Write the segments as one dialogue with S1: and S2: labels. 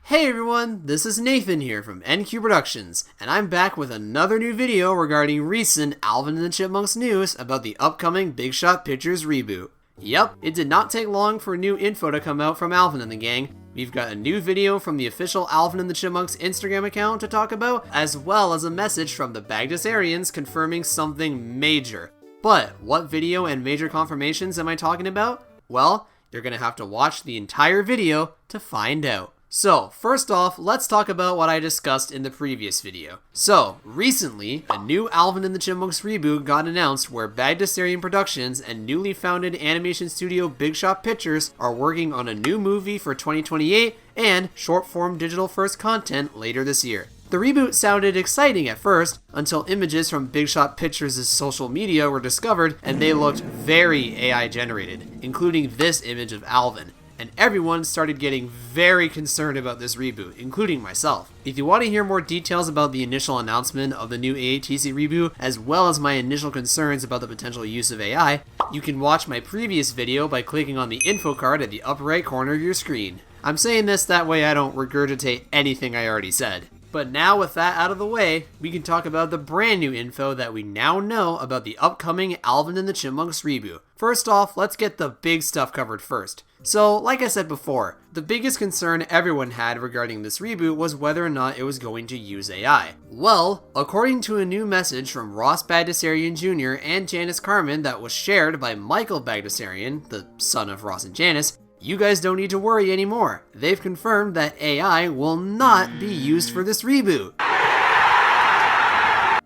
S1: Hey everyone, this is Nathan here from NQ Productions, and I'm back with another new video regarding recent Alvin and the Chipmunks news about the upcoming Big Shot Pictures reboot. Yep, it did not take long for new info to come out from Alvin and the gang. We've got a new video from the official Alvin and the Chipmunks Instagram account to talk about, as well as a message from the Bagdasarians confirming something major. But what video and major confirmations am I talking about? Well, you're gonna have to watch the entire video to find out. So, first off, let's talk about what I discussed in the previous video. So, recently, a new Alvin and the Chipmunks reboot got announced where Bagdasarian Productions and newly founded animation studio Big Shot Pictures are working on a new movie for 2028 and short-form digital-first content later this year. The reboot sounded exciting at first, until images from Big Shot Pictures' social media were discovered and they looked very AI generated, including this image of Alvin. And everyone started getting very concerned about this reboot, including myself. If you want to hear more details about the initial announcement of the new AATC reboot, as well as my initial concerns about the potential use of AI, you can watch my previous video by clicking on the info card at the upper right corner of your screen. I'm saying this that way I don't regurgitate anything I already said. But now with that out of the way, we can talk about the brand new info that we now know about the upcoming Alvin and the Chipmunks reboot. First off, let's get the big stuff covered first. So, like I said before, the biggest concern everyone had regarding this reboot was whether or not it was going to use AI. Well, according to a new message from Ross Bagdasarian Jr. and Janice Carmen that was shared by Michael Bagdasarian, the son of Ross and Janice, you guys don't need to worry anymore. They've confirmed that AI will not be used for this reboot.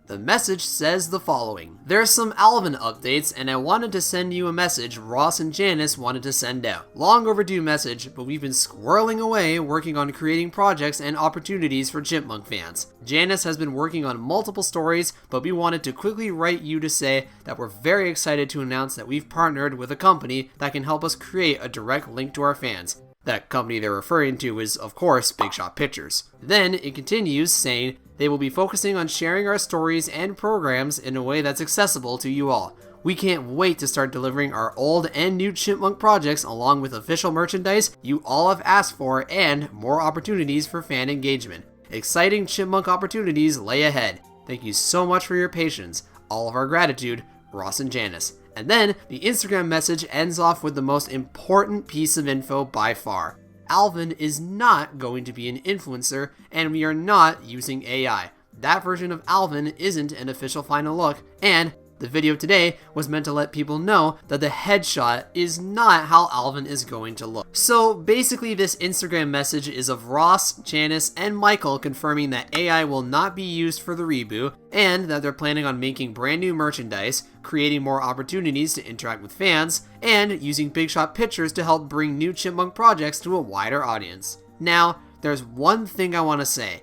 S1: The message says the following. There's some Alvin updates and I wanted to send you a message Ross and Janice wanted to send out. Long overdue message, but we've been squirreling away working on creating projects and opportunities for Chipmunk fans. Janice has been working on multiple stories, but we wanted to quickly write you to say that we're very excited to announce that we've partnered with a company that can help us create a direct link to our fans. That company they're referring to is, of course, Big Shot Pictures. Then it continues saying, they will be focusing on sharing our stories and programs in a way that's accessible to you all. We can't wait to start delivering our old and new Chipmunk projects along with official merchandise you all have asked for and more opportunities for fan engagement. Exciting Chipmunk opportunities lay ahead. Thank you so much for your patience. All of our gratitude, Ross and Janice. And then the Instagram message ends off with the most important piece of info by far. Alvin is not going to be an influencer, and we are not using AI. That version of Alvin isn't an official final look, and the video today was meant to let people know that the headshot is not how Alvin is going to look. So basically this Instagram message is of Ross, Janice, and Michael confirming that AI will not be used for the reboot, and that they're planning on making brand new merchandise, creating more opportunities to interact with fans, and using Big Shot Pictures to help bring new Chipmunk projects to a wider audience. Now, there's one thing I want to say.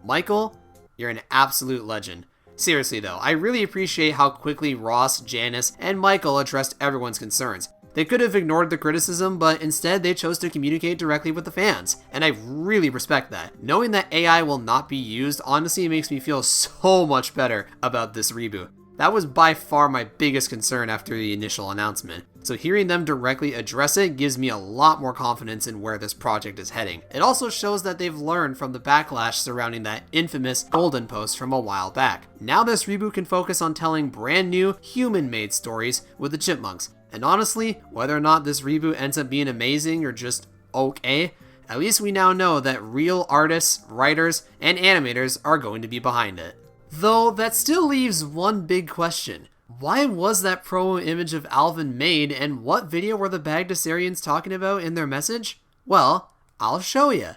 S1: Michael, you're an absolute legend. Seriously though, I really appreciate how quickly Ross, Janice, and Michael addressed everyone's concerns. They could have ignored the criticism, but instead they chose to communicate directly with the fans, and I really respect that. Knowing that AI will not be used honestly makes me feel so much better about this reboot. That was by far my biggest concern after the initial announcement. So hearing them directly address it gives me a lot more confidence in where this project is heading. It also shows that they've learned from the backlash surrounding that infamous Golden post from a while back. Now this reboot can focus on telling brand new human-made stories with the Chipmunks. And honestly, whether or not this reboot ends up being amazing or just okay, at least we now know that real artists, writers, and animators are going to be behind it. Though that still leaves one big question. Why was that promo image of Alvin made, and what video were the Bagdasarians talking about in their message? Well, I'll show you.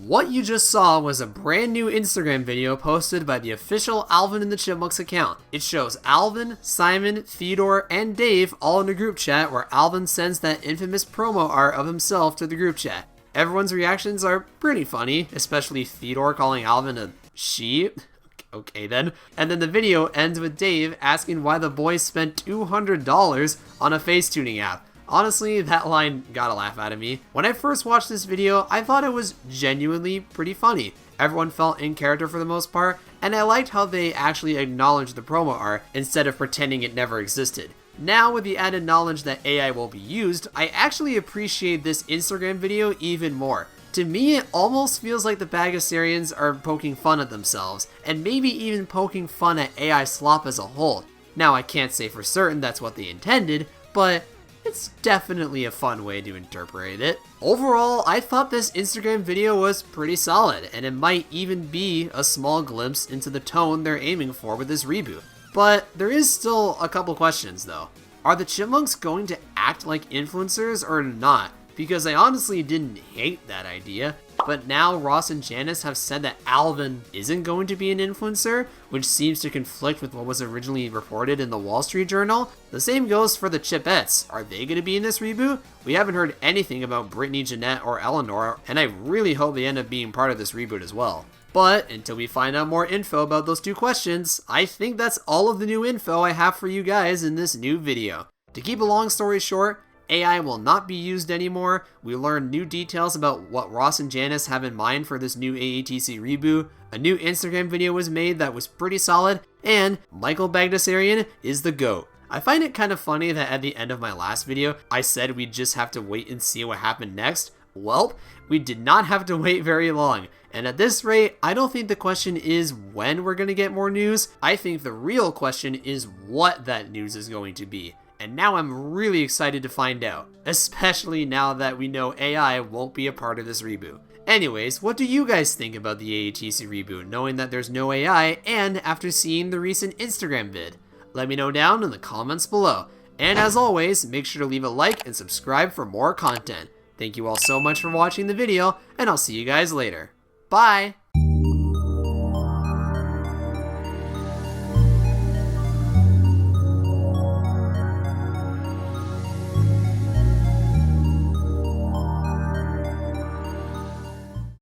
S1: What you just saw was a brand new Instagram video posted by the official Alvin and the Chipmunks account. It shows Alvin, Simon, Theodore, and Dave all in a group chat where Alvin sends that infamous promo art of himself to the group chat. Everyone's reactions are pretty funny, especially Theodore calling Alvin a she. Okay then. And then the video ends with Dave asking why the boys spent $200 on a face tuning app. Honestly, that line got a laugh out of me. When I first watched this video, I thought it was genuinely pretty funny. Everyone felt in character for the most part, and I liked how they actually acknowledged the promo art instead of pretending it never existed. Now, with the added knowledge that AI will be used, I actually appreciate this Instagram video even more. To me, it almost feels like the Bagdasarians are poking fun at themselves, and maybe even poking fun at AI slop as a whole. Now, I can't say for certain that's what they intended, but it's definitely a fun way to interpret it. Overall, I thought this Instagram video was pretty solid, and it might even be a small glimpse into the tone they're aiming for with this reboot. But there is still a couple questions though. Are the Chipmunks going to act like influencers or not? Because I honestly didn't hate that idea, but now Ross and Janice have said that Alvin isn't going to be an influencer, which seems to conflict with what was originally reported in the Wall Street Journal. The same goes for the Chipettes. Are they going to be in this reboot? We haven't heard anything about Brittany, Jeanette, or Eleanor, and I really hope they end up being part of this reboot as well. But until we find out more info about those two questions, I think that's all of the new info I have for you guys in this new video. To keep a long story short, AI will not be used anymore. We learned new details about what Ross and Janice have in mind for this new AATC reboot. A new Instagram video was made that was pretty solid, and Michael Bagdasarian is the GOAT. I find it kind of funny that at the end of my last video, I said we'd just have to wait and see what happened next. Well, we did not have to wait very long. And at this rate, I don't think the question is when we're going to get more news. I think the real question is what that news is going to be. And now I'm really excited to find out, especially now that we know AI won't be a part of this reboot. Anyways, what do you guys think about the AATC reboot, knowing that there's no AI and after seeing the recent Instagram vid? Let me know down in the comments below. And as always, make sure to leave a like and subscribe for more content. Thank you all so much for watching the video, and I'll see you guys later. Bye!